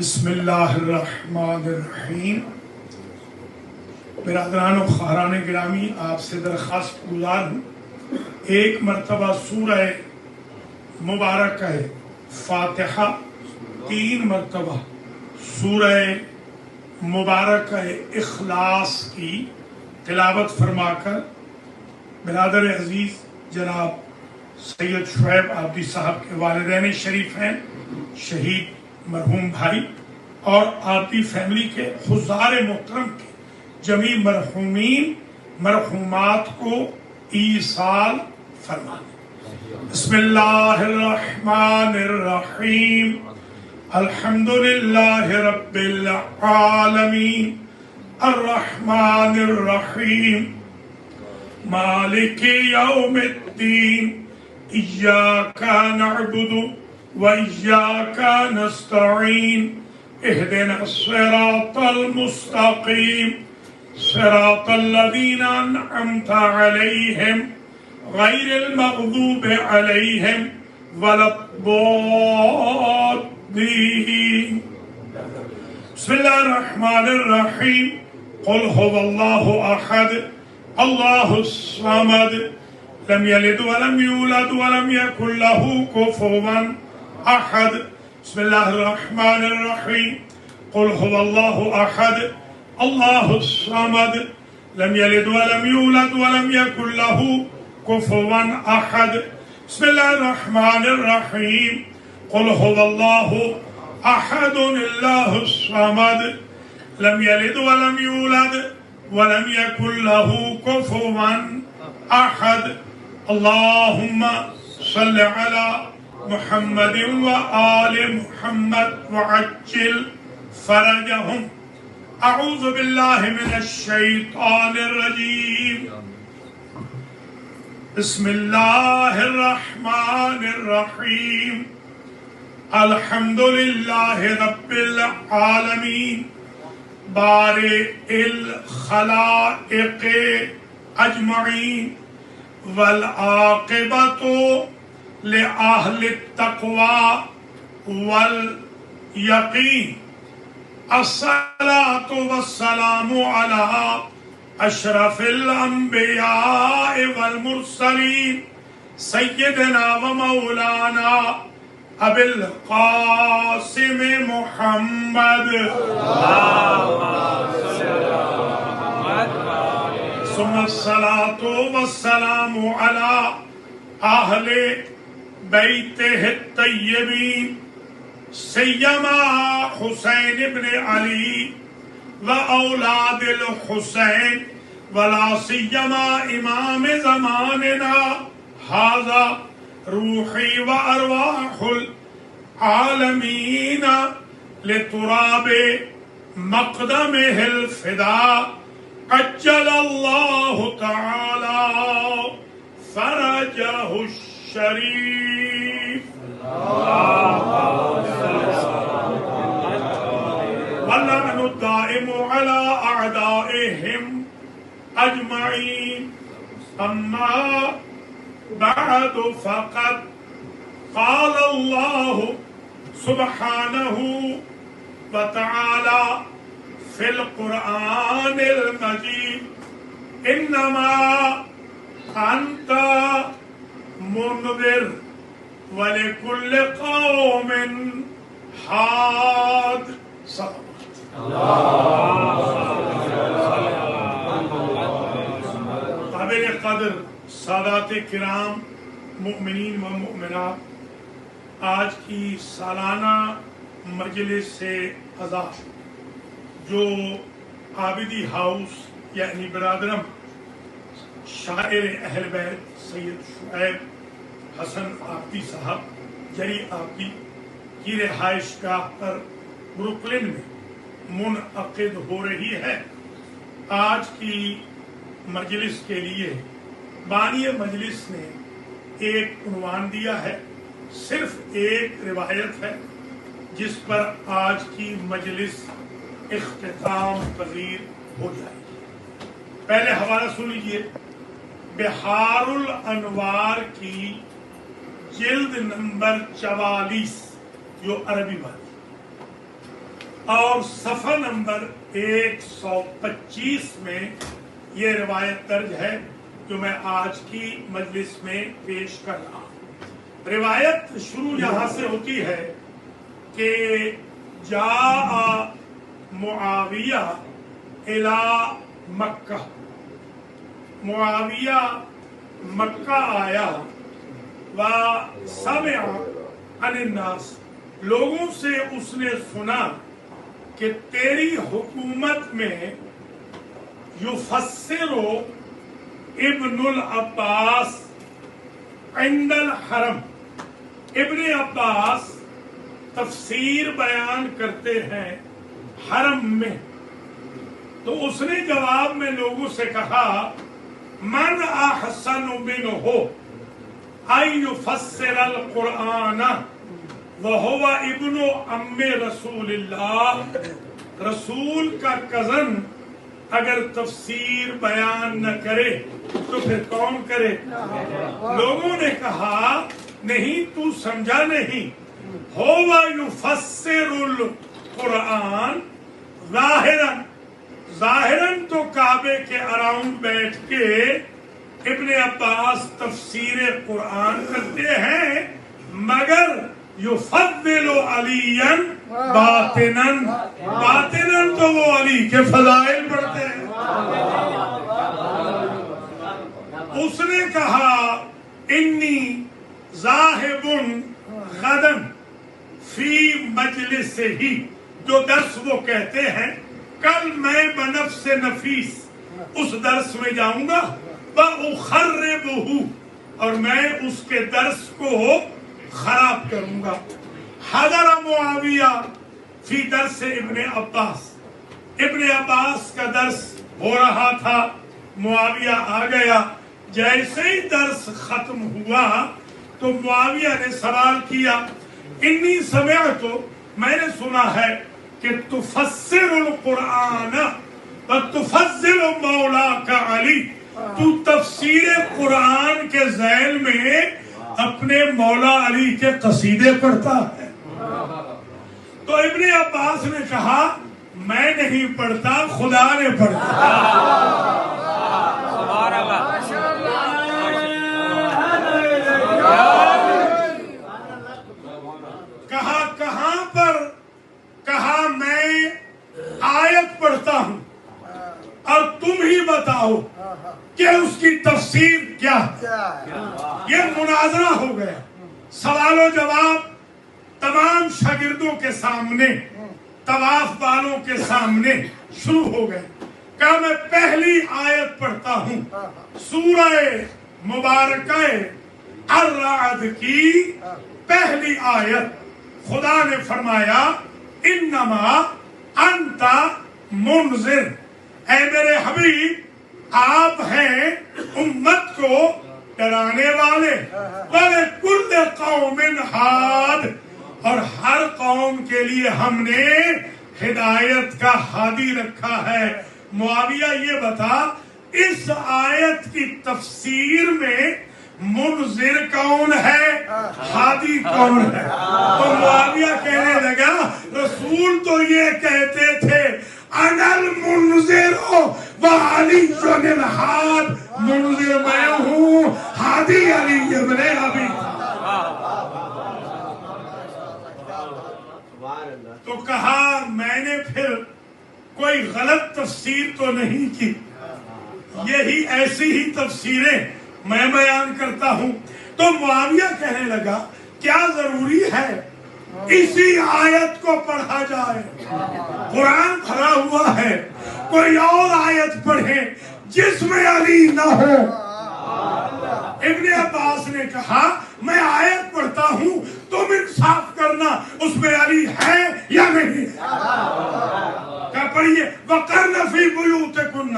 بسم اللہ الرحمن الرحیم۔ برادران و خواہران گرامی، آپ سے درخواست گزار ہوں ایک مرتبہ سورہ مبارکہ فاتحہ 3 مرتبہ سورہ مبارکہ اخلاص کی تلاوت فرما کر برادر عزیز جناب سید شعیب عابدی صاحب کے والدین شریف ہیں، شہید مرحوم بھائی، اور عابدی فیملی کے حضار محترم کے جمیع مرحومین مرحومات کو ایصال فرما دیں۔ بسم اللہ الرحمن الرحیم۔ الحمدللہ رب العالمین الرحمن الرحیم مالک یوم الدین ایاک نعبد وإياك نستعين اهدنا الصراط المستقيم صراط الذين أنعمت عليهم غير المغضوب عليهم ولا الضالين بسم الله الرحمن الرحيم قل هو الله أحد الله الصمد لم يلد ولم يولد ولم يكن له كفوا أحد بسم الله الرحمن الرحيم قل هو الله أحد الله الصمد لم يلد ولم يولد ولم يكن له كفوا أحد بسم الله الرحمن الرحيم قل هو الله أحد الله الصمد لم يلد ولم يولد ولم يكن له كفوا أحد اللهم صل على محمد وآل محمد وعجل فرجهم أعوذ بالله من الشيطان الرجيم بسم الله الرحمن الرحيم الحمد لله رب العالمين بارئ الخلائق أجمعين والعاقبة لأهل التقوى واليقين الصلاة والسلام على أشرف الأنبياء والمرسلين سيدنا ومولانا أبي القاسم محمد ثم الصلاة والسلام على أهل بيته الطيبين سيما حسين بن علي وأولاد الحسين ولا سيما إمام زماننا هذا روحي وأرواح العالمين لتراب مقدمه الفداء عجل الله تعالى فرجه الشريف واللعن الدائم على أعدائهم أجمعين أما بعد فقد قال الله سبحانه وتعالى في القرآن المجيد إنما أنت منذر ولكل قوم حاد قابل قدر سادات کرام، مؤمنین و مؤمنات، آج کی سالانہ مجلس سے عزا جو عابدی ہاؤس یعنی برادرم شاعر اہل بیت سید شعیب حسن عابدی صاحب جری عابدی کی رہائش گاہ پر بروکلن میں منعقد ہو رہی ہے۔ آج کی مجلس کے لیے بانی مجلس نے ایک عنوان دیا ہے، صرف ایک روایت ہے جس پر آج کی مجلس اختتام پذیر ہو جائے گی۔ پہلے حوالہ سن لیجیے، بحار الانوار کی جلد نمبر 44 جو عربی بات، اور صفحہ نمبر 125 میں یہ روایت درج ہے جو میں آج کی مجلس میں پیش کر رہا ہوں۔ روایت شروع یہاں سے ہوتی ہے کہ جاء معاویہ الی مکہ، معاویہ مکہ آیا، وسمع عن الناس، لوگوں سے اس نے سنا کہ تیری حکومت میں یفسر ابن العباس عند الحرم، ابن عباس تفسیر بیان کرتے ہیں حرم میں۔ تو اس نے جواب میں لوگوں سے کہا من احسن منہ ان یفسر القرآن وہو ابن ام رسول اللہ، رسول کا کزن اگر تفسیر بیان نہ کرے تو پھر کون کرے؟ لوگوں نے کہا نہیں تو سمجھا نہیں، ہوا یفسر القرآن ظاہراً، ظاہراً تو کعبے کے اراؤنڈ بیٹھ کے ابن عباس تفسیر قرآن کرتے ہیں، مگر یفضل علیاً باطناً، باطناً تو وہ علی کے فضائل پڑھتے ہیں۔ اس نے کہا انی ذاہب غداً فی مجلس ہی، جو درس وہ کہتے ہیں کل میں بنفس نفیس اس درس میں جاؤں گا، وَأُخَرِّبُهُ، اور میں اس کے درس کو خراب کروں گا۔ حضر معاویہ فی درس ابن عباس، ابن عباس کا درس ہو رہا تھا، معاویہ آ گیا۔ جیسے ہی درس ختم ہوا تو معاویہ نے سوال کیا انی سمعت، میں نے سنا ہے کہ تفسر القرآن وتفضل مولاک علی، تو تفسیر قرآن کے ذیل میں اپنے مولا علی کے قصیدے پڑھتا ہے۔ تو ابن عباس نے کہا میں نہیں پڑھتا، خدا نے پڑھتا۔ کہا کہاں پر؟ کہا میں آیت پڑھتا ہوں اور تم ہی بتاؤ کہ اس کی تفسیر کیا ہے۔ یہ مناظرہ ہو گیا، سوال و جواب تمام شاگردوں کے سامنے، طواف والوں کے سامنے شروع ہو گئے۔ کہا میں پہلی آیت پڑھتا ہوں، سورہ مبارکہ الرعد کی پہلی آیت۔ خدا نے فرمایا انما انت منذر، اے میرے حبیب آپ ہیں امت کو ڈرانے والے، وَلِكُلِّ قَوْمٍ ہاد، اور ہر قوم کے لیے ہم نے ہدایت کا ہادی رکھا ہے۔ معاویہ یہ بتا اس آیت کی تفسیر میں منذر کون ہے، ہادی کون ہے؟ تو معاویہ کہنے لگا رسول تو یہ کہتے تھے انا المنذر وعلی الہاد، منذر میں ہوں، ہادی علی ابن ابی۔ تو کہا میں نے پھر کوئی غلط تفسیر تو نہیں کی، یہی ایسی ہی تفسیریں میں بیان کرتا ہوں۔ تو معاویہ کہنے لگا کیا ضروری ہے اسی آیت کو پڑھا جائے؟ قرآن بھرا ہوا ہے، کوئی اور آیت پڑھیں جس میں علی نہ ہو۔ ابن عباس نے کہا میں آیت پڑھتا ہوں، تم انصاف کرنا اس میں علی ہے یا نہیں۔ کیا پڑھیے وَقَرْنَ فِي بُيُوتِكُنَّ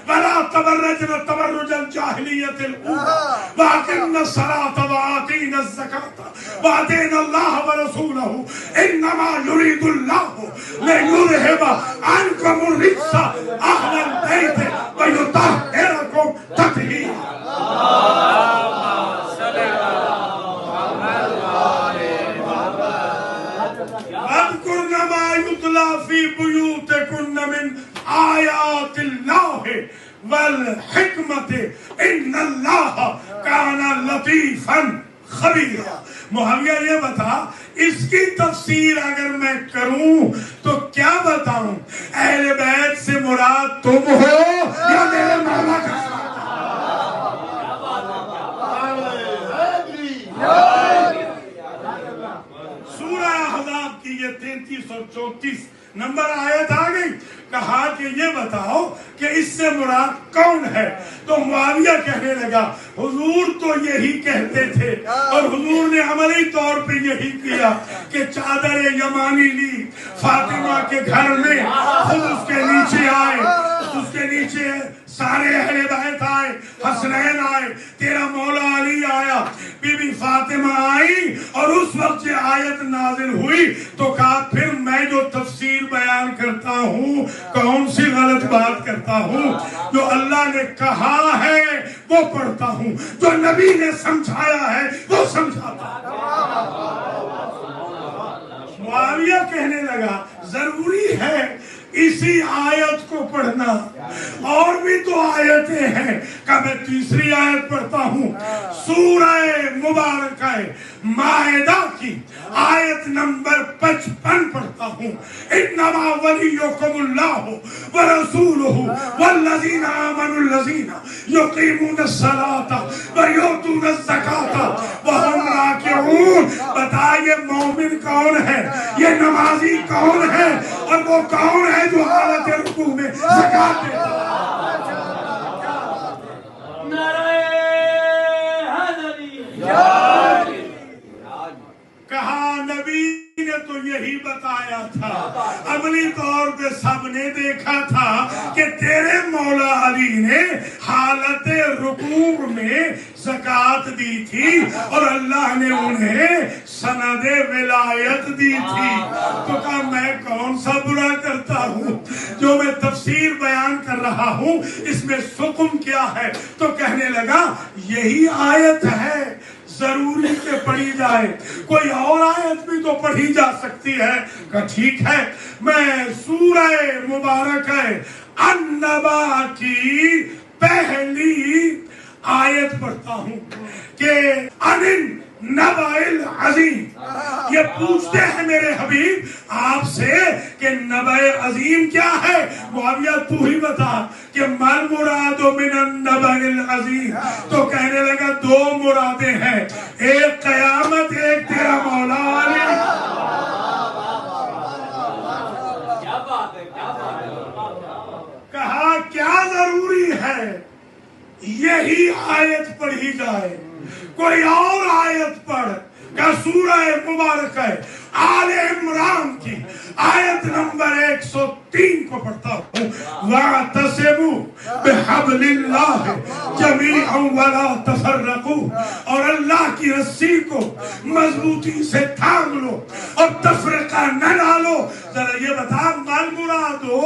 وَلَا تَبَرَّجْنَ تَبَرُّجَ الْجَاهِلِيَّةِ الْأُولَىٰ وَأَقِمْنَ الصَّلَاةَ وَآتِينَ الزَّكَاةَ وَأَطِيعْنَ اللَّهَ وَرَسُولَهُ إِنَّمَا يُرِيدُ اللَّهُ لِيُذْهِبَ عَنكُمُ الرِّجْسَ أَهْلَ الْبَيْتِ وَيُطَهِّرَكُمْ تَطْهِيرًا۔ واذكرن ما يتلى فی بیوتکن من آیات اللہ والحکمت ان اللہ کان لطیفا خبیرا۔ معاویہ یہ بتا اس کی تفسیر اگر میں کروں تو کیا بتاؤں؟ اہل بیت سے مراد تم ہو یا میرے مولا کا؟ سورہ احزاب کی یہ 33 اور 34 نمبر آیت آ گئی۔ کہا کہ یہ بتاؤ کہ اس سے مراد کون ہے؟ تو معاویہ کہنے لگا حضور تو یہی کہتے تھے اور حضور نے عملی طور پہ یہی کیا کہ چادر یمانی لی، فاطمہ کے گھر میں خود اس کے نیچے آئے، اس کے نیچے سارے اہل بیت آئے، حسنین آئے، تیرا مولا علی آیا، بی بی فاطمہ آئی، اور اس وقت یہ آیت نازل ہوئی تو کہا پھر میں جو تفسیر بیان کرتا ہوں کون سی غلط بات کرتا ہوں؟ جو اللہ نے کہا ہے وہ پڑھتا ہوں، جو نبی نے سمجھایا ہے وہ سمجھاتا ہوں۔ معاویہ کہنے لگا ضروری ہے اسی آیت کو پڑھنا، اور بھی تو آیتیں ہیں کہ میں تیسری آیت پڑھتا ہوں، سورہ مبارکہ مائدہ کی آیت نمبر 55 پڑھتا ہوں۔ انما ولیکم اللہ ورسولہ والذین آمنوا الذین یقیمون الصلاۃ ویؤتون الزکاۃ وہم راکعون۔ بتا یہ مومن کون ہے، یہ نمازی کون ہے، اور وہ کون ہے جو حالت رکوع میں زکات دیتا ہے؟ کہا نبی نے تو یہی بتایا تھا، عملی طور پہ سب نے دیکھا تھا کہ تیرے مولا علی نے حالت رکوع میں زکات دی تھی اور اللہ نے انہیں سند ولایت دی تھی۔ تو کہا میں کون سا برا کرتا ہوں جو میں تفسیر بیان کر رہا ہوں، اس میں حکم کیا ہے؟ تو کہنے لگا یہی آیت ہے، ضروری کہ پڑھی جائے، کوئی اور آیت بھی تو پڑھی جا سکتی ہے۔ کہ ٹھیک ہے میں سورہ مبارکہ النبا کی پہلی آیت پڑھتا ہوں کہ انن نبأ العظیم۔ یہ پوچھتے ہیں میرے حبیب آپ سے کہ نبأ عظیم کیا ہے؟ معاویہ تو ہی بتا کہ مال مراد من النبأ العظیم۔ تو کہنے لگا دو مرادیں ہیں، ایک قیامت، ایک تیرا مولا علی۔ کہا کیا ضروری ہے یہی آیت پڑھی جائے، کوئی اور آیت پڑھ؟ کہ سورہ مبارکہ آل عمران کی آیت نمبر 103 کو پڑھتا ہوں، وَاعْتَصِمُوا بِحَبْلِ اللَّهِ جَمِيعًا وَلَا تَفَرَّقُوا، اور اللہ کی رسی کو مضبوطی سے تھام لو اور تفرقہ نہ ڈالو۔ ذرا یہ بتا مال مرادو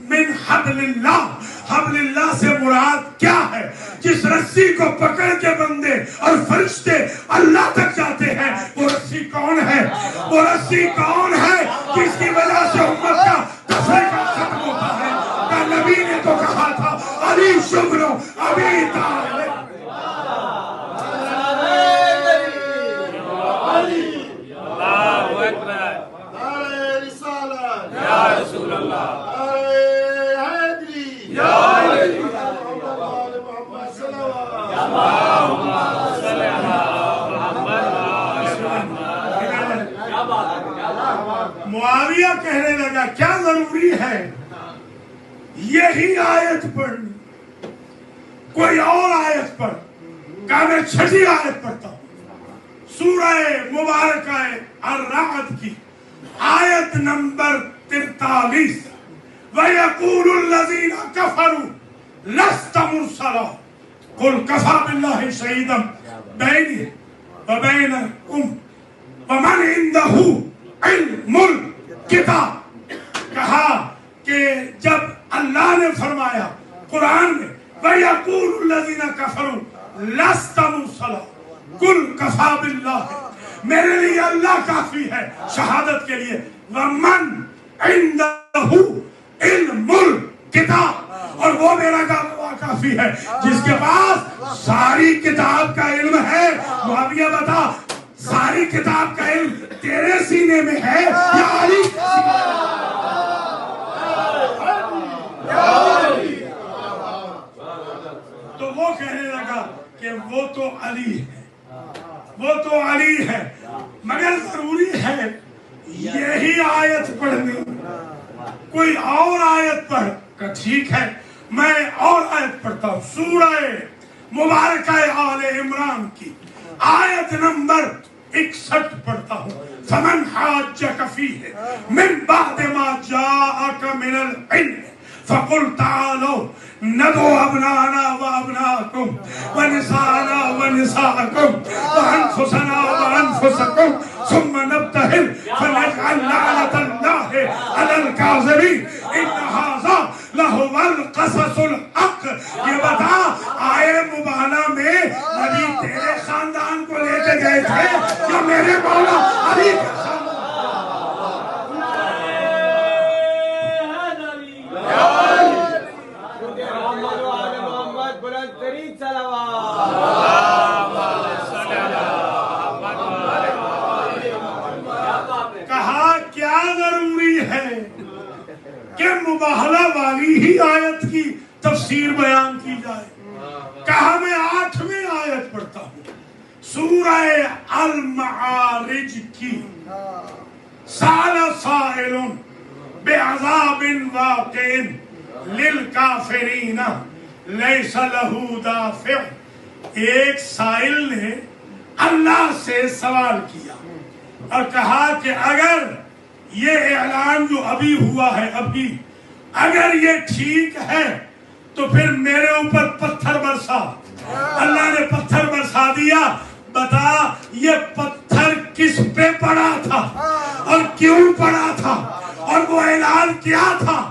من حبل اللہ، حبل اللہ سے مراد کیا ہے؟ جس رسی کو پکڑ کے بندے اور فرشتے اللہ تک جاتے ہیں، وہ رسی کون ہے؟ وہ رسی کون ہے جس کی وجہ سے امت کا تفریقہ ختم ہوتا ہے؟ کہ نبی نے تو کہا تھا علی شغل ابی طالب۔ اللہ اکبر، یا رسول اللہ، معاویہ کہنے لگا کیا ضروری ہے یہی آیت پڑھنی، کوئی اور آیت پڑھ؟ کہا میں چھٹی آیت پڑھتا ہوں، سورہ مبارکہ الرعد کی آیت نمبر 43، وَيَقُولُ الَّذِينَ كَفَرُوا لَسْتَ مُرْسَلًا قُلْ كَفَى بِاللَّهِ شَهِيدًا بَيْنِي وَبَيْنَكُمْ وَمَنْ عِندَهُ علم الکتاب۔ کہا کہ جب اللہ نے فرمایا قرآن میں وَيَقُولُ الَّذِينَ كَفَرُوا لَسْتَ مُرْسَلًا قُلْ كَفَى بِاللَّهِ میرے لیے اللہ کافی ہے شہادت کے لیے. وَمَنْ عِنْدَهُ عِلْمُ الْكِتَابِ، اور وہ میرا گواہ کافی ہے جس کے پاس ساری کتاب کا علم ہے. معاویہ بتا، ساری کتاب کا علم تیرے سینے میں ہے یا علی کے سینے میں؟ تو وہ کہنے لگا کہ وہ تو علی ہے، وہ تو علی ہے، مگر ضروری ہے یہی آیت پڑھنی، کوئی اور آیت پڑھ. کہ ٹھیک ہے میں اور آیت پڑھتا ہوں. سورہ مبارکہ آل عمران کی آیت نمبر 61 پڑھتا ہوں. فمن حاجک فیہ من بعد ما جاءک من العلم فقل تعالوا ندعو ابناءنا وابناءکم ونساءنا ونساءکم وانفسنا وانفسکم ثم نبتہل فنجعل لعنة اللہ علی الکاذبین ان ھذا لہو القصص الحق. یہ بتا آئے مبالہ میں نبی تیرے خاندان کو لے کے گئے تھے یا میرے مولا علی کے خاندان؟ کہا کیا ضروری ہے کہ مباہلہ والی ہی آیت کی تفسیر بیان کی جائے؟ کہا میں 8ویں آیت پڑھتا ہوں سورہ المعارج کی. سأل سائل بعذاب واقع للکافرین لیس لہ دافع. ایک سائل نے اللہ سے سوال کیا اور کہا کہ اگر یہ اعلان جو ابھی ہوا ہے ابھی اگر یہ ٹھیک ہے تو پھر میرے اوپر پتھر برسا. اللہ نے پتھر برسا دیا. بتا یہ پتھر کس پہ پڑا تھا اور کیوں پڑا تھا اور وہ اعلان کیا تھا؟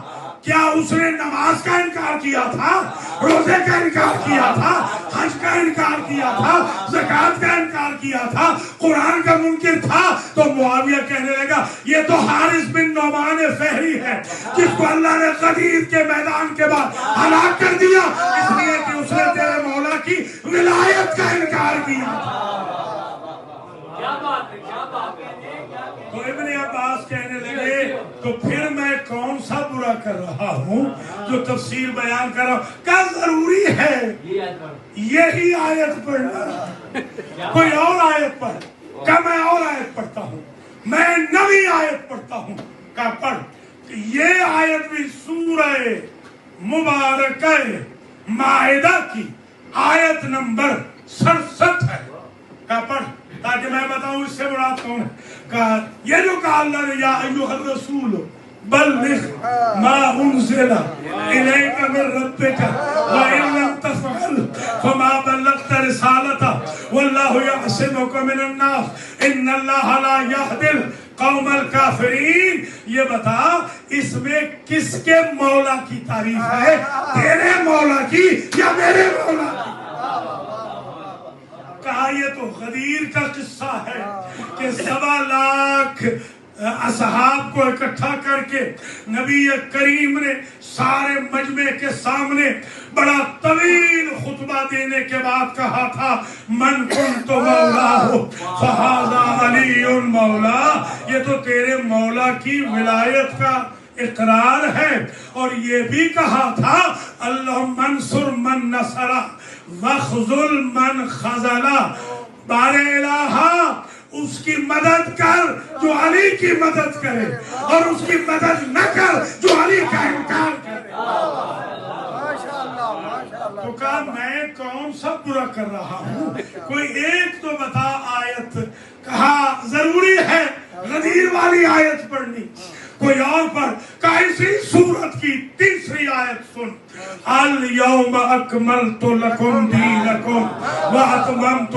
کیا اس نے نماز کا انکار کیا تھا، روزے کا انکار کیا تھا، حج کا انکار کیا تھا، زکوٰۃ کا انکار کیا تھا، قرآن کا منکر تھا؟ تو معاویہ کہنے لگا یہ تو حارث بن نعمان فہری ہے جس کو اللہ نے غدیر کے میدان کے بعد ہلاک کر دیا اس لیے کہ اس نے تیرے مولا کی ولایت کا انکار کیا تھا. تو ابن عباس کہنے لگے تو پھر میں کون سا برا کر رہا ہوں جو تفسیر بیان کر رہا ہوں؟ کیا ضروری ہے یہی آیت پڑھنا؟ کوئی اور آیت پڑھ. کیا میں اور آیت پڑھتا ہوں؟ میں نویں آیت پڑھتا ہوں. کیا پڑھ؟ یہ آیت بھی سورہ مبارکہ مائدہ کی آیت نمبر 67 ہے. کیا پڑھ تاکہ میں بتاؤں اس سے مراد کون ہے. کہا یہ جو کہا اللہ نے یا ایھا الرسول بلغ ما انزل الیک من ربک وان لم تفعل فما بلغت رسالته واللہ یعصمک من الناس ان اللہ لا یہدی القوم الکافرین. یہ بتا اس میں کس کے مولا کی تعریف ہے، تیرے مولا کی یا میرے مولا کی؟ کہا یہ تو غدیر کا قصہ ہے کہ 7 لاکھ اصحاب کو اکٹھا کر کے نبی کریم نے سارے مجمع کے سامنے بڑا طویل خطبہ دینے کے بعد کہا تھا من کنت مولاہ فہذا علی مولا. یہ تو تیرے مولا کی ولایت کا اقرار ہے. اور یہ بھی کہا تھا اللہم انصر من نصرہ وخذل من خذلہ. بار الہا اس کی مدد کر جو علی کی مدد کرے اور اس کی مدد نہ کر جو علی کا انکار کرے. تو کہا میں کون سا برا کر رہا ہوں؟ کوئی ایک تو بتا آیت. کہا ضروری ہے غدیر والی آیت پڑھنی. کوئی اور پر کہا اسی سورت کی 3 آیت سن. اليوم اکملت لکم دینکم واتممت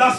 10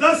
10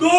2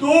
2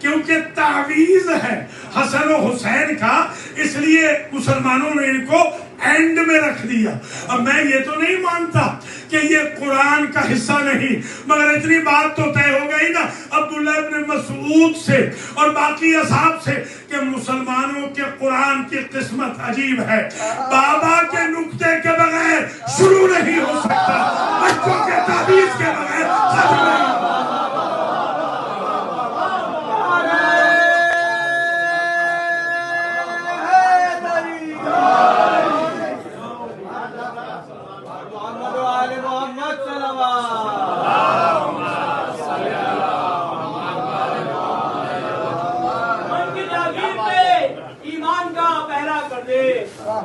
کیونکہ تعویذ ہے حسن و حسین کا، اس لیے مسلمانوں نے ان کو اینڈ میں رکھ دیا۔ اب میں یہ تو نہیں مانتا کہ یہ قرآن کا حصہ نہیں، مگر اتنی بات تو طے ہو گئی نا عبداللہ ابن مسعود سے اور باقی اصحاب سے کہ مسلمانوں کے قرآن کی قسمت عجیب ہے، بابا کے نکتے کے بغیر شروع نہیں ہو سکتا، بچوں کے تعویذ کے بغیر ختم نہیں ہو سکتا۔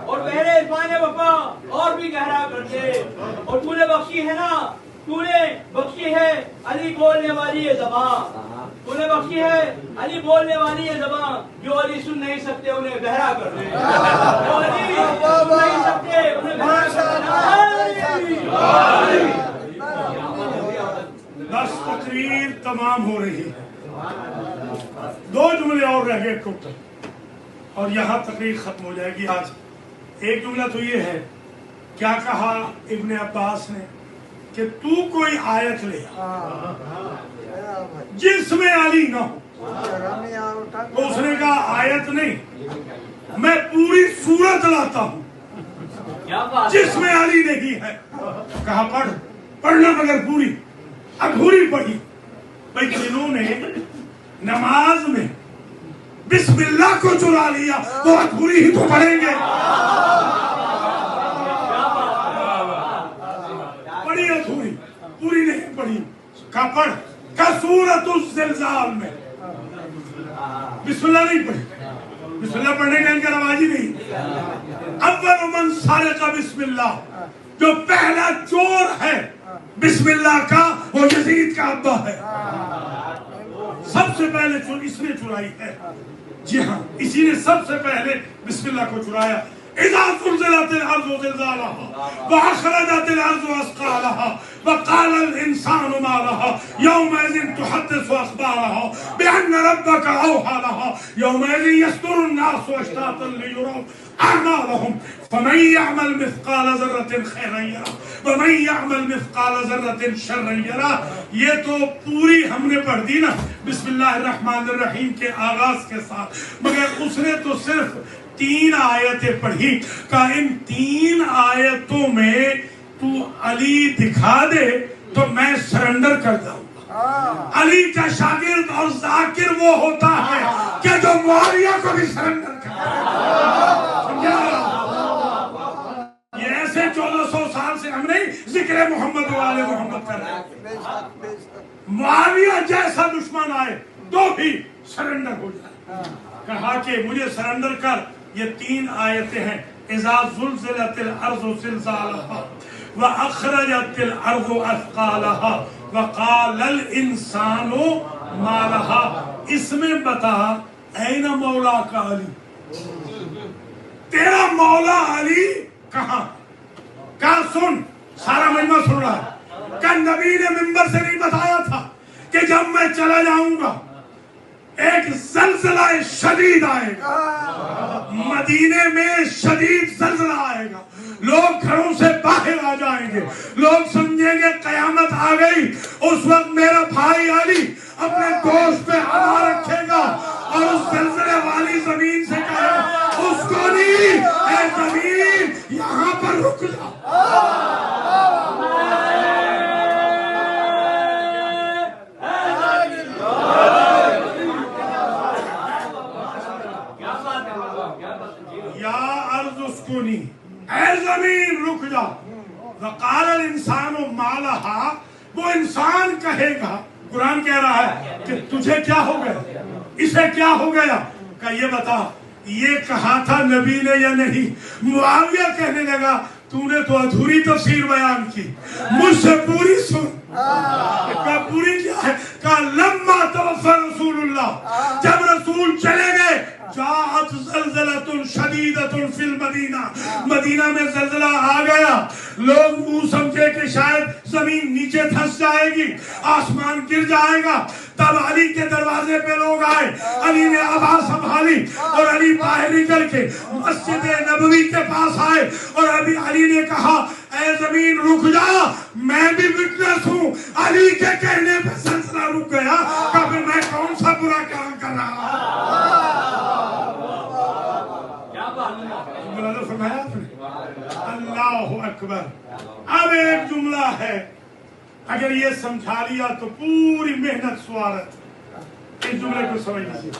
اور پہلے عرفان وفا اور بھی گہرا کر دے، اور تو نے بخشی ہے نا، تو نے بخشی ہے علی بولنے والی یہ زبان، تو نے بخشی ہے علی بولنے والی یہ زبان، جو علی سن نہیں سکتے انہیں بہرا کر دے، جو علی سن نہیں سکتے انہیں بہرا کر دے۔ بس تقریر تمام ہو رہی ہے، 2 جملے اور رہ گئے ٹوٹل اور یہاں تقریر ختم ہو جائے گی آج۔ ایک جملہ تو یہ ہے، کیا کہا ابن عباس نے کہ تو کوئی آیت لے جس میں علی نہ ہو، تو اس نے کہا آیت نہیں، میں پوری سورت لاتا ہوں جس میں علی نہیں ہے۔ کہا پڑھنا مگر پوری، ادھوری پڑھی۔ بھائی جنہوں نے نماز میں بسم اللہ کو چرا لیا وہ ادھوری ہی تو پڑھیں گے۔ پڑھی ادھوری، پوری نہیں پڑھی۔ کہا پڑھ، کا سورۃ الزلزال میں بسم اللہ نہیں پڑھی، بسم اللہ پڑھنے کا ان کا رواج ہی نہیں۔ اول من سارق بسم اللہ، جو پہلا چور ہے بسم اللہ کا وہ یزید کا ابا ہے، سب سے پہلے اس نے چرائی ہے۔ جی ہاں، اسی نے سب سے پہلے بسم اللہ کو چرایا۔ اذا زلزلت الارض زلزالها واخرجت الارض اثقالها وقال الانسان ما لها يومئذ تحدث اخبارها بان ربك اوحى لها يومئذ يصدر الناس اشتاتا ليروا اعمالهم فمن يعمل مثقال ذرة خيرا يره ومن يعمل مثقال ذرة شرا يره۔ یہ تو پوری ہم نے پڑھ دی نا بسم اللہ الرحمن الرحیم کے آغاز کے ساتھ، مگر اس نے تو صرف 3 آیتیں پڑھی۔ کہ ان 3 آیتوں میں تو علی دکھا دے تو میں سرنڈر کر دوں گا۔ علی کا شاگرد اور ذاکر وہ ہوتا ہے کہ جو معاویہ کو بھی سرنڈر کرتا ہے۔ یہ ایسے 1400 سال سے ہم نہیں ذکر محمد و آل محمد کر رہے ہیں، معاویہ جیسا دشمن آئے تو بھی سرنڈر ہو جائے۔ کہا کہ مجھے سرنڈر کر۔ یہ 3 آیتیں ہیں، اذا زلزلت الارض زلزالها واخرجت الارض اثقالها وقال الانسان ما لها۔ اس میں بتا این مولا کا علی، تیرا مولا علی کہاں؟ کہا سن، سارا مجمع سن رہا ہے کہ نبی نے منبر سے نہیں بتایا تھا کہ جب میں چلا جاؤں گا ایک زلزلہ شدید آئے گا، مدینے میں شدید زلزلہ آئے گا، لوگ گھروں سے باہر آ جائیں گے، لوگ سمجھیں گے قیامت آ گئی۔ اس وقت میرا بھائی علی اپنے گوشت پہ ہاتھ رکھے گا اور اس زلزلے والی زمین سے کہے اس کو نہیں، اے زمین یہاں پر رک جا۔ اے زمین رک جا۔ وقال الانسان ما لها، وہ انسان کہے گا، قرآن کہہ رہا ہے کہ تجھے کیا ہو گیا، اسے کیا ہو گیا؟ کہ یہ بتا یہ کہا تھا نبی نے یا نہیں؟ معاویہ کہنے لگا تو نے تو ادھوری تفسیر بیان کی، مجھ سے پوری سن۔ کہ پوری کیا ہے؟ کہ لما توفى رسول اللہ، جب رسول چلے گئے، جاءت زلزلۃ شدیدۃ فی المدینہ، مدینہ میں زلزلہ آ گیا، لوگ وہ سمجھے کہ شاید زمین نیچے دھس جائے گی، آسمان گر جائے گا، تب علی کے دروازے پہ لوگ آئے، علی نے آواز سنبھالی اور علی باہر نکل کے مسجد نبوی کے پاس آئے اور ابھی علی نے کہا اے زمین رک جا، میں بھی وٹنس ہوں۔ علی کے کہنے پہ سلسلہ رک گیا کہ پھر میں کون سا برا کام کر رہا ہوں۔ فرمایا آپ نے اللہ اکبر۔ اب ایک جملہ ہے، اگر یہ سمجھا لیا تو پوری محنت سوارت۔ اس جملے کو سمجھ لیجیے۔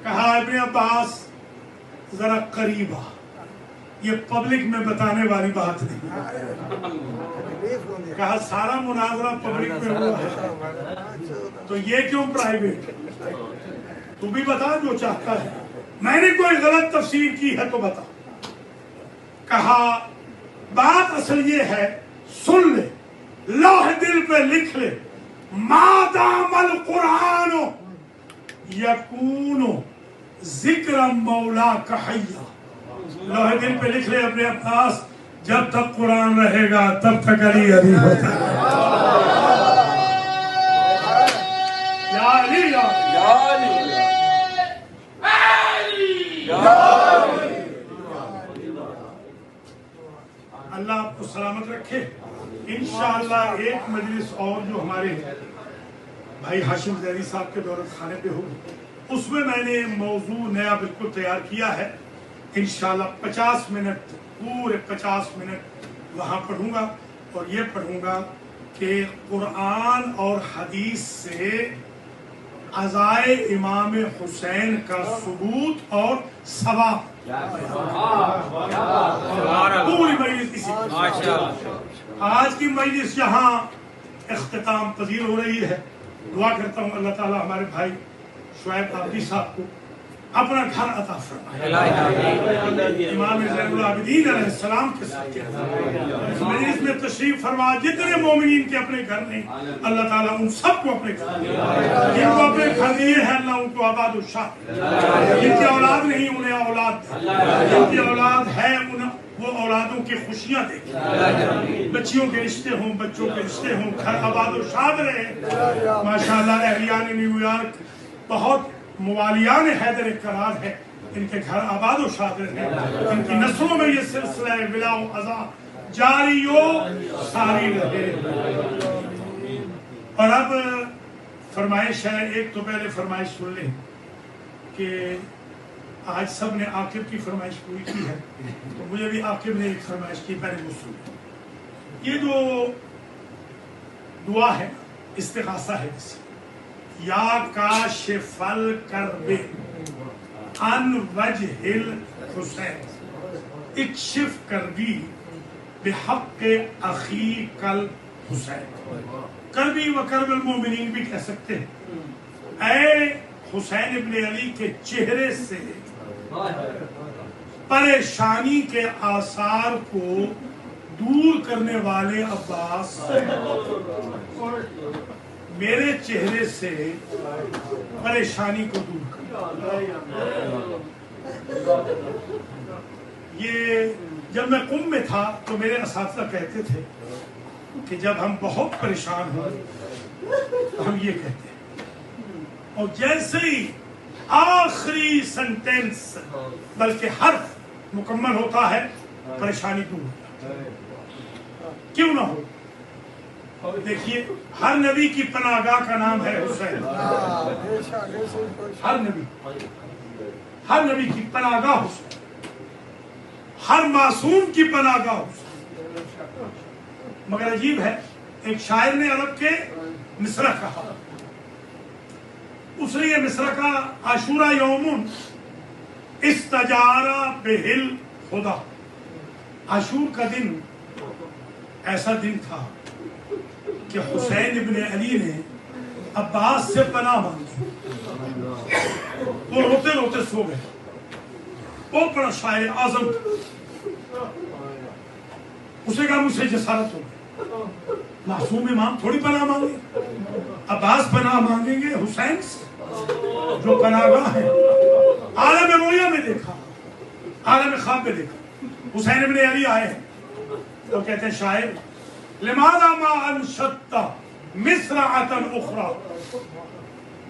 کہا ابن عباس ذرا قریب آ، یہ پبلک میں بتانے والی بات نہیں۔ کہا سارا مناظرہ پبلک میں ہوا ہے تو یہ کیوں پرائیویٹ؟ تو بھی بتا جو چاہتا ہے، میں نے کوئی غلط تفسیر کی ہے تو بتا۔ کہا بات اصل یہ ہے، سن لے، لوح دل پہ لکھ لے، ما دام القرآن یکون ذکر مولا کا حیا۔ لوح دل پہ لکھ لے اپنے پاس، جب تک قرآن رہے گا تب تک علی علی ہوتا ہے۔ یا علی یا علی اللہ آپ کو سلامت رکھے۔ انشاءاللہ ایک مجلس اور جو ہمارے بھائی ہاشم زیدی صاحب کے دولت خانے پہ ہوگی، اس میں میں نے موضوع نیا بالکل تیار کیا ہے۔ انشاءاللہ 50 منٹ، پورے 50 منٹ وہاں پڑھوں گا اور یہ پڑھوں گا کہ قرآن اور حدیث سے عزائے امام حسین کا ثبوت اور ثواب۔ پوری مجلس اسی آج کی مجلس یہاں اختتام پذیر ہو رہی ہے۔ دعا کرتا ہوں اللہ تعالیٰ ہمارے بھائی شعیب عابدی صاحب کو اپنا گھر عطا فرمائے، امام زین العابدین علیہ السلام کے ساتھ اس مجلس میں تشریف فرما جتنے مومنین کے اپنے گھر نہیں، اللہ تعالیٰ ان سب کو اپنے گھر، جن کو اپنے گھر دیے ہیں اللہ ان کو آباد و شاد، جن کی اولاد نہیں انہیں اولاد دے، جن کی اولاد ہے وہ اولادوں کی خوشیاں دیکھیں، بچیوں کے رشتے ہوں، بچوں کے رشتے ہوں، گھر آباد و شاد رہے۔ ماشاءاللہ اہلیان نیو یارک بہت موالیان حیدر کرار ہے، ان کے گھر آباد و شاد رہے، ان کی نسلوں میں یہ سلسلہ ولا و عزا جاری و ساری رہے۔ اور اب فرمائش ہے، ایک تو پہلے فرمائش سن لیں کہ آج سب نے عاقب کی فرمائش پوری کی ہے، تو مجھے بھی عاقب نے ایک فرمائش کی، پہلے وہ سن لیں۔ یہ جو دعا ہے استغاثہ ہے اس سے، یا کاشف الکرب عن وجہ الحسین اکشف کربی بحق اخیک الحسین۔ کربی و کرب المومنین بھی کہہ سکتے ہیں، اے حسین ابن علی کے چہرے سے پریشانی کے آثار کو دور کرنے والے عباس، میرے چہرے سے پریشانی کو دور کر۔ یہ جب میں قم میں تھا تو میرے اساتذہ کہتے تھے کہ جب ہم بہت پریشان ہوں تو ہم یہ کہتے ہیں، اور جیسے ہی آخری سنٹینس بلکہ حرف مکمل ہوتا ہے پریشانی دور ہوتا ہے۔ کیوں نہ ہو؟ دیکھیے ہر نبی کی پناہگاہ کا نام ہے حسین، ہر نبی کی پناہگاہ حسین، ہر معصوم کی پناہگاہ حسین۔ مگر عجیب ہے، ایک شاعر نے عرب کے مصرع کہا، اس نے یہ مصرع کہا، عاشورہ یومن استجارہ بہل خدا۔ عاشور کا دن ایسا دن تھا کہ حسین ابن علی نے عباس سے پناہ مانگی، وہ روتے روتے سو گئے۔ بہت بڑا شاعر اعظم، اسے کہا مجھ سے جسارت ہو گئی، معصوم امام تھوڑی پناہ مانگے، عباس پناہ مانگیں گے حسین سے جو پناہگاہ ہے۔ عالم رویا میں دیکھا، عالم خواب میں دیکھا، حسین ابن علی آئے ہیں تو کہتے ہیں شاعر لماذا ما انشدت مصرعة اخرى،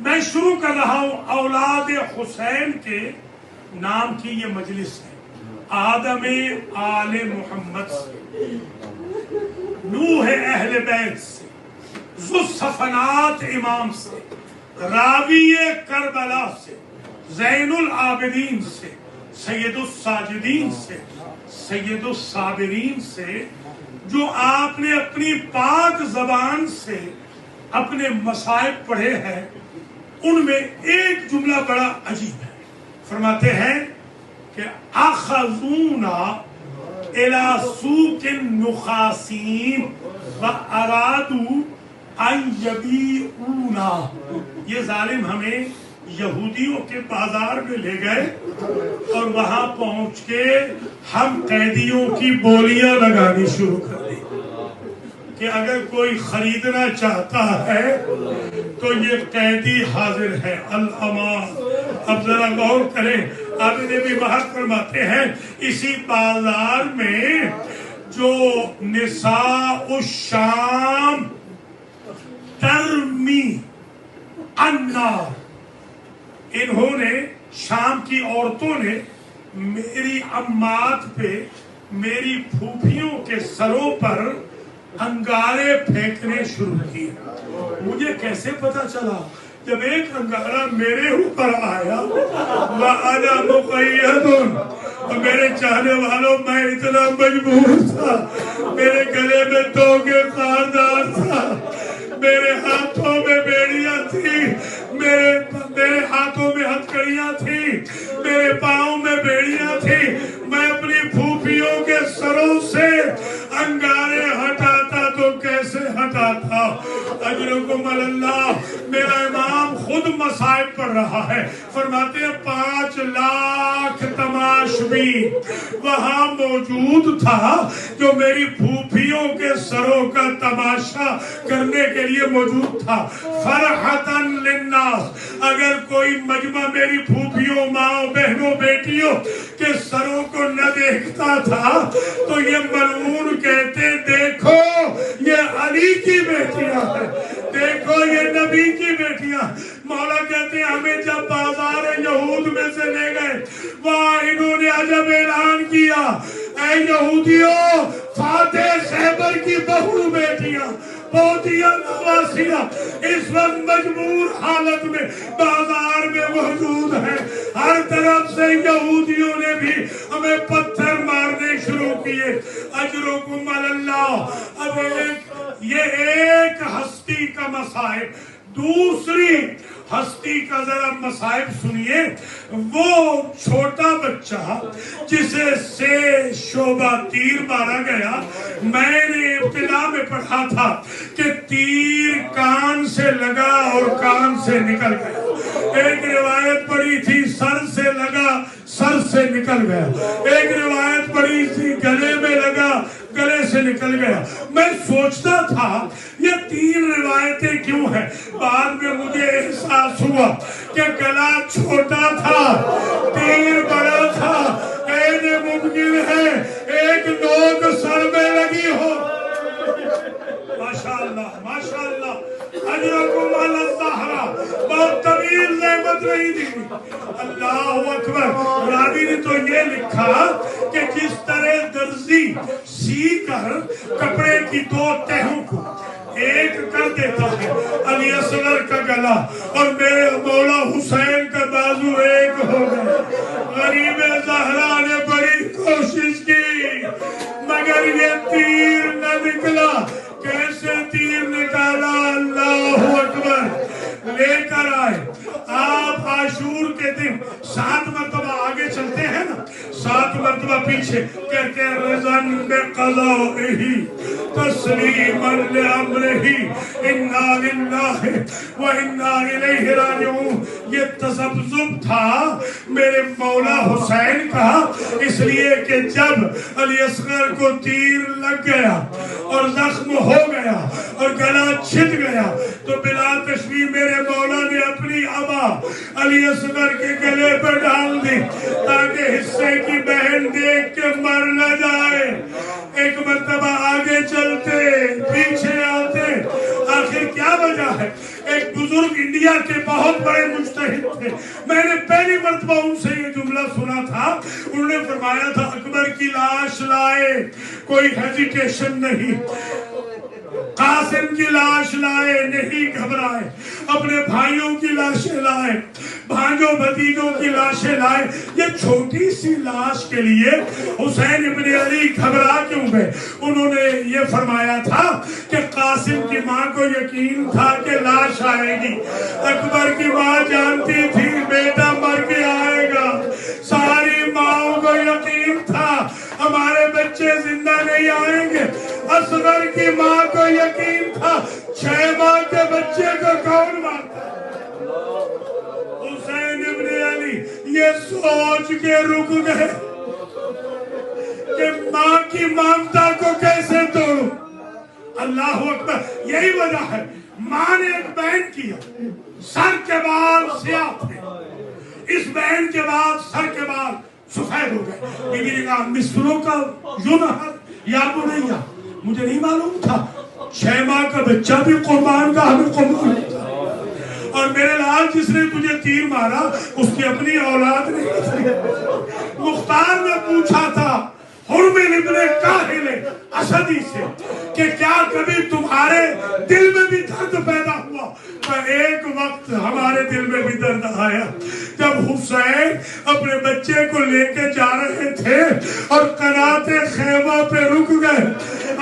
میں شروع کر رہا ہوں اولاد حسین کے نام کی یہ مجلس ہے، آدم آل محمد سے، نوح اہل بیت سے، ذو الصفنات امام سے، راوی کربلا سے، زین العابدین سے، سید الساجدین سے، سید الصابرین سے، جو آپ نے اپنی پاک زبان سے اپنے مصائب پڑھے ہیں، ان میں ایک جملہ بڑا عجیب ہے۔ فرماتے ہیں کہ اخذونا الی سوق النخاسین وارادوا ان یبیعونا، یہ ظالم ہمیں یہودیوں کے بازار میں لے گئے اور وہاں پہنچ کے ہم قیدیوں کی بولیاں لگانی شروع کر دی کہ اگر کوئی خریدنا چاہتا ہے تو یہ قیدی حاضر ہے، الامان۔ اب ذرا غور کریں، آپ نے بھی بحث فرماتے ہیں اسی بازار میں جو نساء الشام ترمی النار، انہوں نے، شام کی عورتوں نے میری امات پہ، میری پھوپھیوں کے سروں پر انگارے پھینکنے شروع کیے۔ مجھے کیسے پتا چلا؟ جب ایک انگارہ میرے اوپر آیا، وَأَنَا مُقَيَّدٌ، اور میرے چاہنے والوں میں اتنا مجبور تھا، میرے گلے میں توگے خاردار تھا، میرے ہاتھوں میں بیڑیاں تھی، میرے ہاتھوں میں ہتھکڑیاں تھی، میرے پاؤں میں بیڑیاں تھی، میں اپنی پھوپھیوں کے سروں سے انگارے ہٹاتا تو کیسے ہٹاتا؟ اجرکم اللہ، میرا امام خود مصائب پڑھ رہا ہے، فرماتے ہیں 5 لاکھ تماشبین وہاں موجود تھا جو میری پھوپھیوں کے سروں کا تماشا کرنے کے لیے موجود تھا۔ فرحتاً للناس، اگر کوئی مجمع میری پھوپھیوں، ماں، بہنوں، بیٹیوں کے سروں کو نہ دیکھتا تھا تو یہ ملعون کہتے دیکھو یہ علی کی بیٹیاں ہیں، دیکھو یہ نبی کی بیٹیاں۔ مولا کہتے ہیں ہمیں جب بازار یہود میں سے لے گئے، وہاں انہوں نے عجب اعلان کیا، اے یہودیوں، فاتح خیبر کی بہو بیٹیاں، پوتیاں، نواسیاں اس وقت مجبور حالت میں بازار میں موجود ہیں۔ ہر طرف سے یہودیوں نے بھی ہمیں پتھر مارنے شروع کیے۔ اجرکم اللہ۔ اب یہ ایک ہستی کا مصائب، دوسری ہستی کا ذرا مصائب سنیے۔ وہ چھوٹا بچہ جسے سے شعبہ تیر مارا گیا، میں نے ابتدا میں پڑھا تھا کہ تیر کان سے لگا اور کان سے نکل گیا۔ ایک روایت پڑھی تھی سر سے لگا، سر سے نکل گیا۔ ایک روایت پڑھی تھی گلے میں لگا، گلے سے نکل گیا۔ میں سوچتا تھا یہ 3 روایتیں کیوں ہیں؟ بعد میں مجھے احساس ہوا کہ گلا چھوٹا تھا، تیر بڑا تھا، ایسے ممکن ہے ایک نوک سر میں لگی ہو۔ ماشاءاللہ ماشاءاللہ، اجرکم علی الزہرا، بہت طویل نعمت نہیں دی۔ اللہ اکبر۔ راوی نے تو یہ لکھا کہ جس طرح درزی سی کر کپڑے کی 2 تہوں کو ایک کر دیتا ہے، علی اصغر کا گلا اور میرے مولا حسین کا بازو ایک ہو گئے۔ غریب زہرا نے بڑی کوشش کی مگر یہ تیر نہ نکلا۔ کیسے تیر نکالا؟ اللہ اکبر۔ لے کر آئے آپ عاشور کے دن 7 مرتبہ آگے چلتے ہیں نا، 7 مرتبہ پیچھے کہتے ہیں رضن بقضائہ تسلیما لامرہ انا للہ و انا الیہ راجعون۔ یہ تذبذب تھا میرے مولا حسین کا، اس لیے کہ جب علی اصغر کو تیر لگ گیا اور زخم ہو گیا اور گلا چھٹ گیا تو بلا تشبیہ میرے مولا نے اپنی عبا علی اصغر کے گلے پر ڈال دی تاکہ حصے کی بہن دیکھ کے مر نہ جائے۔ ایک مرتبہ آگے چلتے، پیچھے آتے، آخر کیا وجہ ہے؟ ایک بزرگ انڈیا کے بہت بڑے مجتہد تھے، میں نے پہلی مرتبہ ان سے یہ جملہ سنا تھا، انہوں نے فرمایا تھا اکبر کی لاش لائے کوئی ہیزیٹیشن نہیں، قاسم کی لاش لائے نہیں گھبرائے، اپنے بھائیوں کی لاشیں لائے، بھانجوں بھتیجوں کی لاشیں لائے، یہ چھوٹی سی لاش کے لیے حسین ابن علی گھبرا کیوں گئے؟ انہوں نے یہ فرمایا تھا کہ قاسم کی ماں کو یقین تھا کہ لاش آئے گی، اکبر کی ماں جانتی تھی بیٹا مر کے آئے گا، ساری ماؤں کو یقین تھا ہمارے بچے زندہ نہیں آئیں گے، اصغر کی ماں کو یقین تھا 6 ماہ کے بچے کو کون مارتا ہے؟ حسین ابن علی یہ سوچ کے رک گئے کہ ماں کی ممتا کو کیسے توڑوں۔ اللہ اکبر، یہی وجہ ہے ماں نے ایک بیان کیا، سر کے بال سیاہ تھے، اس بیان کے بعد سر کے بال سفید ہو گئے، بیوی نے کہا مصروں کا یونہر یا بنیا، مجھے نہیں معلوم تھا 6 ماہ کا بچہ بھی قربان کا ہمیں قبول تھا، اور میرے لال جس نے تجھے تیر مارا اس کی اپنی اولاد نہیں تھی۔ مختار نے پوچھا تھا حرمل ابن کاہل اسدی سے کہ کیا کبھی تمہارے دل میں بھی درد پیدا ہوا؟ پر ایک وقت ہمارے دل میں بھی درد آیا جب حسین اپنے بچے کو لے کے جا رہے تھے اور قنات خیمہ پہ رک گئے،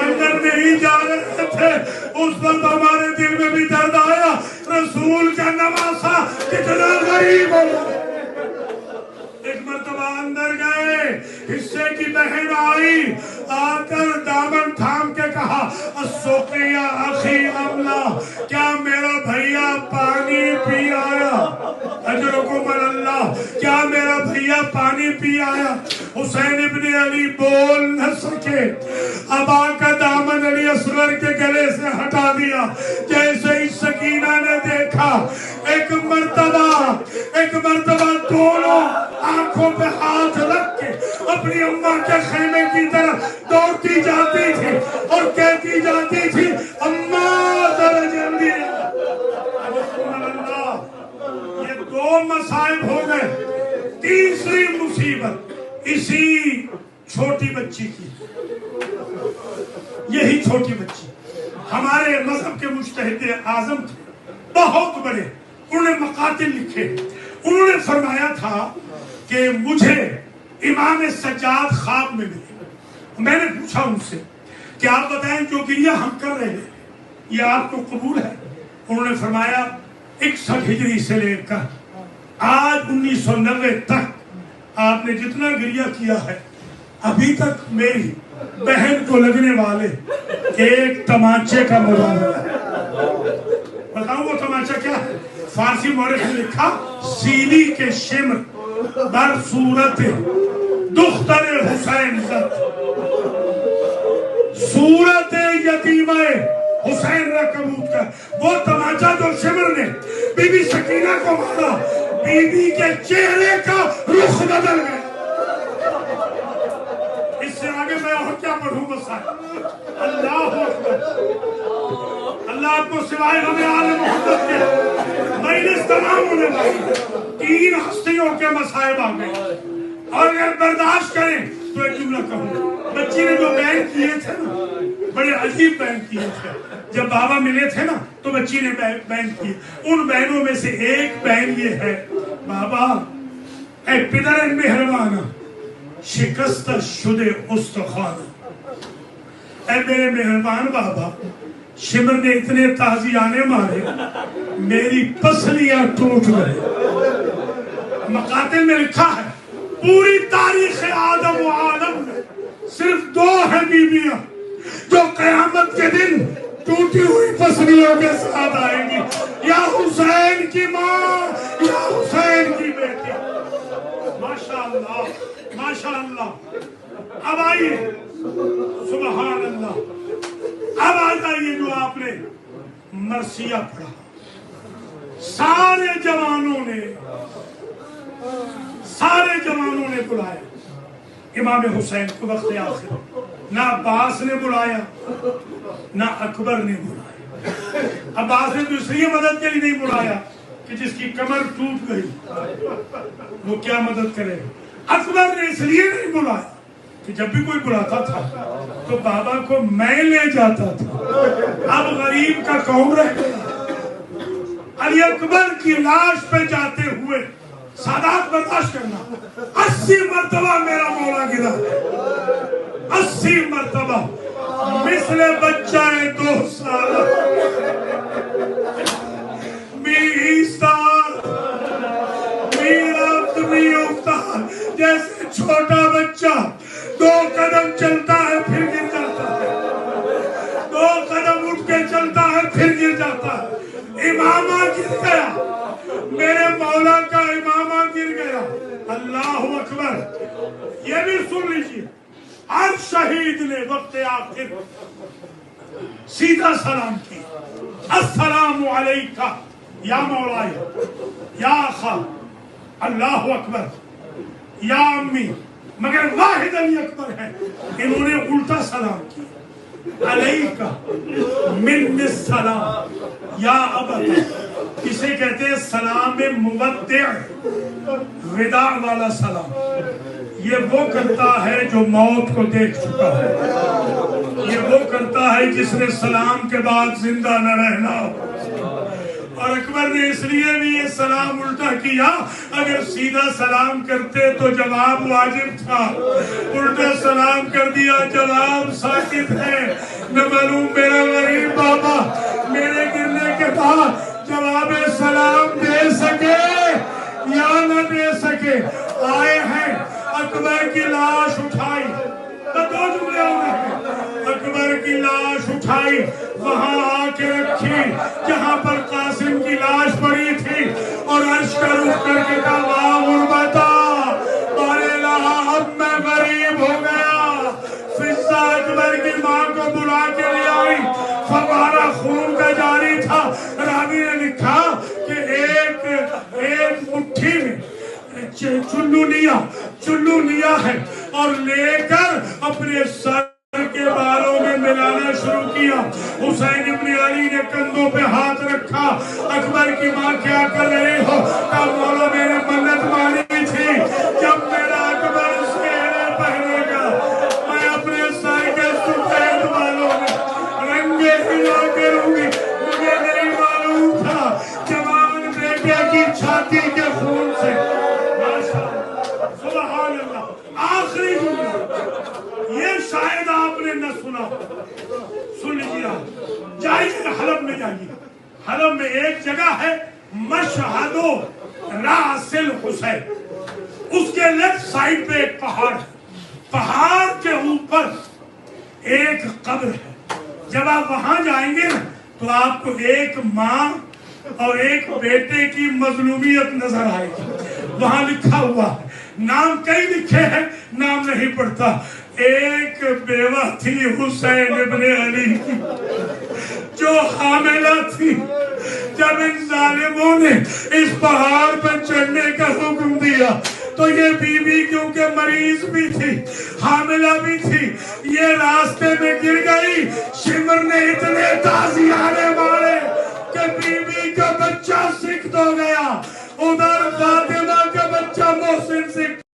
اندر نہیں جا رہے تھے، اس وقت ہمارے دل میں بھی درد آیا، رسول کا نواسا کتنا غریب ہو۔ ایک مرتبہ اندر گئے، حصے کی بہن آئی، آ کر دامن تھام کے کہا السقیا اخی املا، کیا میرا بھیا پانی پی آیا؟ اجرکم اللہ، کیا میرا بھیا پانی پی آیا؟ حسین ابن علی بول نہ سکے، ابا کا دامن علی اصغر کے گلے سے ہٹا دیا، جیسے ہی سکینہ نے دیکھا ایک مرتبہ دونوں آنکھوں پہ ہاتھ رکھ کے اپنی اماں کے خیمے کی طرف دوڑتی جاتی تھی اور کہتی جاتی تھی اماں ذرا جلدی آ۔ یہ 2 مصائب ہو گئے، تیسری مصیبت اسی چھوٹی بچی کی، یہی چھوٹی بچی ہمارے مذہب کے مجتہد اعظم تھے، بہت بڑے، انہوں نے مقاتل لکھے، انہوں نے فرمایا تھا کہ مجھے امام سجاد خواب میں ملے، میں نے پوچھا ان سے کہ آپ بتائیں جو گریہ ہم کر رہے ہیں یہ آپ کو قبول ہے؟ انہوں نے فرمایا 61 ہجری سے لے کر آج 1990 تک آپ نے جتنا گریہ کیا ہے ابھی تک میری بہن کو لگنے والے ایک تمانچے کا مظاہرہ ہے۔ بتاؤں وہ تمانچہ کیا ہے؟ فارسی مورخ نے لکھا سیلی کے شمر بر صورت دختر حسین زد، صورت یتیمہ حسین رکبوت کا وہ تمانچہ جو شمر نے بی بی سکینہ کو مارا، بی بی کے چہرے کا رخ بدل گیا۔ اس سے آگے میں اور کیا پڑھوں بس؟ اللہ اکبر، اللہ آپ کو سوائے غم آل محمد کے مجلس تمام ہونے والی 3 ہستیوں کے مصائب آ گئے، اور اگر برداشت کریں تو ایک جملہ کہوں، بچی نے جو بیان کیے تھے نا بڑے عجیب بیان کیے تھے، جب بابا ملے تھے نا تو بچی نے بیان کیے، ان بیانوں میں سے ایک بیان یہ ہے بابا اے پدر مہربانہ شکست شدہ استخوان، اے میرے مہربان بابا شمر نے اتنے تازیانے مارے میری پسلیاں ٹوٹ گئے۔ مقاتل میں لکھا ہے پوری تاریخ آدم و عالم میں صرف 2 ہیں بیویاں جو قیامت کے دن ٹوٹی ہوئی پسلیوں کے ساتھ آئیں گی، یا حسین کی ماں یا حسین کی بیٹی۔ ماشاءاللہ ماشاءاللہ۔ اب آئیے سبحان اللہ، اب آ جائیے جو آپ نے مرثیہ پڑھا، سارے جوانوں نے بلایا امام حسین کو وقت آخر، نہ عباس نے بلایا نہ اکبر نے بلایا، عباس نے تو اس لیے مدد کے لیے نہیں بلایا کہ جس کی کمر ٹوٹ گئی وہ کیا مدد کرے. اکبر نے اس لیے نہیں بلایا کہ جب بھی کوئی بلاتا تھا تو بابا کو میں لے جاتا تھا، اب غریب کا کون رہ گیا. علی اکبر کی لاش پہ جاتے ہوئے سادات برداشت کرنا، 80 مرتبہ میرا مولا گرا، 80 مرتبہ مثل بچہ 2 سال جیسے چھوٹا بچہ 2 قدم چلتا ہے پھر گر جاتا ہے، 2 قدم اٹھ کے چلتا ہے پھر گر جاتا ہے. امامہ گر گیا، میرے مولا کا امامہ گر گیا. اللہ اکبر. یہ بھی سن لیجیے، ہر شہید نے وقت آخر سیدھا سلام کی، السلام علیکہ یا مولایا یا اخا، اللہ اکبر یا امی. مگر واحد علی اکبر ہے، انہوں نے الٹا سلام کیا، علیکہ من السلام یا ابدا. اسے کہتے ہیں سلام مودع، وداع والا سلام. یہ وہ کرتا ہے جو موت کو دیکھ چکا ہے، یہ وہ کرتا ہے جس نے سلام کے بعد زندہ نہ رہنا. اور اکبر نے اس لیے بھی یہ سلام الٹا کیا، اگر سیدھا سلام کرتے تو جواب واجب تھا، الٹا سلام کر دیا، جواب ساکت ہے. نہ معلوم میرا غریب بابا میرے گرنے کے بعد جواب سلام دے سکے یا نہ دے سکے. آئے ہیں، اکبر کی لاش اٹھائی، دو جملے ہو گئے، اکبر کی لاش اٹھائی، وہاں آ کے رکھی جہاں پر قاسم کی لاش پڑی تھی، اور عرش کا رخ کر کے کہا واہ غربتا بارے الہ، اب میں غریب ہو گیا. فضہ اکبر کی ماں کو بلا کے لے آئی، فوارہ خون کا جاری تھا. راوی نے لکھا کہ ایک مٹھی میں چلو لیا ہے اور لے کر اپنے سر کے بالوں میں ملانا شروع کیا. حسین ابن علی نے کندھوں پہ ہاتھ رکھا. اکبر کی ماں کیا کر رہے ہو؟ کہا مولا میں نے منت مانی تھی، جب میرا اکبر اس کے پہنے گا میں اپنے سر کے سفید بالوں میں رنگے ہلا کروں گی. مجھے نہیں معلوم تھا جوان بیٹے کی چھاتی کے خون سے. سبحان اللہ. آخری جملہ یہ شاید آپ نے نہ سنا، سن لیجیے. جائیے حلب میں، جائیے حلب میں ایک جگہ ہے مشہد راس الحسین، اس کے لیفٹ سائڈ پہ ایک پہاڑ ہے، پہاڑ کے اوپر ایک قبر ہے. جب آپ وہاں جائیں گے تو آپ کو ایک ماں اور ایک بیٹے کی مظلومیت نظر آئے گی. وہاں لکھا ہوا ہے، نام کئی لکھے ہیں، نام نہیں پڑھتا. ایک بیوہ تھی حسین ابن علی کی جو حاملہ تھی. جب ان ظالموں نے اس پہاڑ پر چڑھنے کا حکم دیا تو یہ بی بی کیونکہ مریض بھی تھی، حاملہ بھی تھی، یہ راستے میں گر گئی. شمر نے اتنے تازیانے مارے کہ بی بی کا بچہ سکت ہو گیا. ادھر